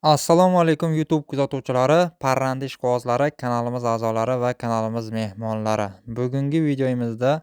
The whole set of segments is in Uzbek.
Assalomu alaykum YouTube kuzatuvchilari, parranda ishqibozlari, kanalimiz a'zolari va kanalimiz mehmonlari. Bugungi videomizda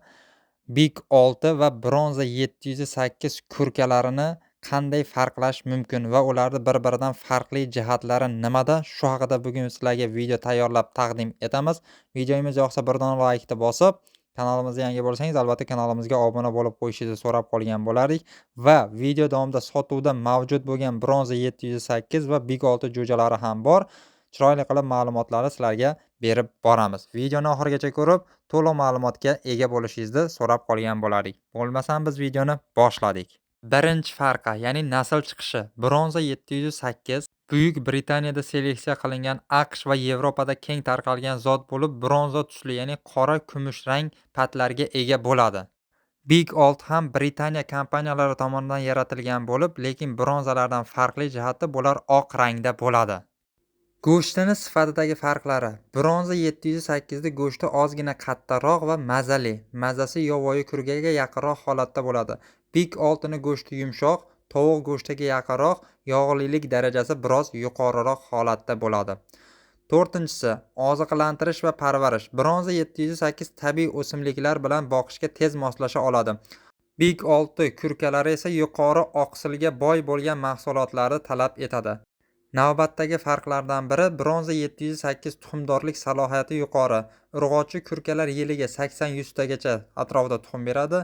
Big 6 va Bronza 708 kurkalarini qanday farqlash mumkin va ularni bir-biridan farqli jihatlari nimada? Shu haqida bugun sizlarga video tayyorlab taqdim etamiz. Videomiz yoqsa bir dona like'ni bosib, kanalimizga yangi bo'lsangiz albatta kanalimizga obuna bo'lib qo'yishingizni so'rab qolgan bo'lardik va video davomida sotuvda mavjud bo'lgan Bronza 708 va Big 6 jo'jalari ham bor. Chiroyli qilib ma'lumotlarni sizlarga berib boramiz. Videoni oxirigacha ko'rib, to'liq ma'lumotga ega bo'lishingizni so'rab qolgan bo'lardik. Bo'lmasam biz videoni boshladik. Birinchi farqi, ya'ni nasl chiqishi. Bronza 708 Buyuk Britaniyada seleksiya qilingan AQSh va Yevropada keng tarqalgan zot bo'lib, bronza tusli, ya'ni qora kumush rang patlarga ega bo'ladi. Big 6 ham Britaniya kompaniyalari tomonidan yaratilgan bo'lib, lekin bronzalardan farqli jihati bular oq rangda bo'ladi. Go'shtini sifatidagi farqlari. Bronza 708 da go'shti ozgina qattiqroq va mazali. Mazasi yovvoyi kurgaga yaqinroq holatda bo'ladi. Big 6 ni go'shti yumshoq, tovuq go'shtiga yaqinroq, yog'lilik darajasi biroz yuqoriroq holatda bo'ladi. To'rtinchisi, oziqlantirish va parvarish. Bronza 708 tabiiy o'simliklar bilan boqishga tez moslasha oladi. Big 6 kurkalari esa yuqori oqsilga boy bo'lgan mahsulotlarni talab etadi. Navbatdagi farqlardan biri, Bronza 708 tuxumdorlik salohiyati yuqori. Urg'ochi kurkalar yiliga 80-100 tagacha atrofida tuxum beradi.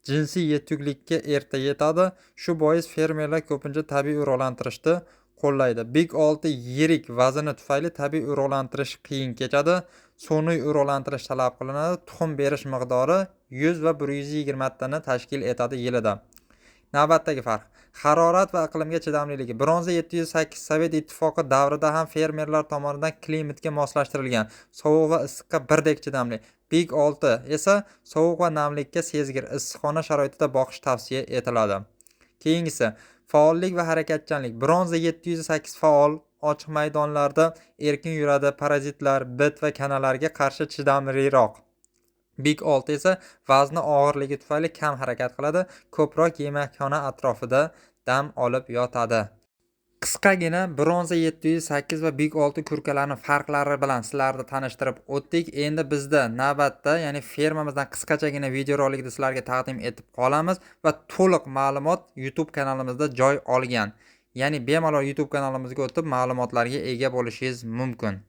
Jinsiy yetuklikka erta yetadi. Shu bois fermerlar ko'pincha tabiiy urug'lantirishni qo'llaydi. Big 6 yirik vazni tufayli tabiiy urug'lantirish qiyin kechadi. Sun'iy urug'lantirish talab qilinadi. Tuxum berish miqdori 100 va 120 tani tashkil etadi yilida. Navbatdagi farq. Harorat va iqlimga chidamliligi. Bronza 708 Sovet ittifoqi davrida ham fermerlar tomonidan klimatga moslashtirilgan, sovuq va issiqqa birdek chidamli. Big 6 esa sovuq va namlikka sezgir, issiqxona sharoitida boqish tavsiya etiladi. Keyingisi, faollik va harakatchanlik. Bronza 708 faol, ochiq maydonlarda erkin yuradi, parazitlar, bit va kanalarga qarshi chidamliroq. Big 6 esa vazni og'irligi tufayli kam harakat qiladi, ko'proq yemakxona atrofida dam olib yotadi. Qisqagina Bronza 708 va Big 6 kurkalarining farqlari bilan sizlarni tanishtirib o'tdik. Endi bizda navbatda, ya'ni fermamizdan qisqachagina videorolikni sizlarga taqdim etib qolamiz va to'liq ma'lumot YouTube kanalimizda joy olgan. Ya'ni bemalol YouTube kanalimizga o'tib ma'lumotlarga ega bo'lishingiz mumkin.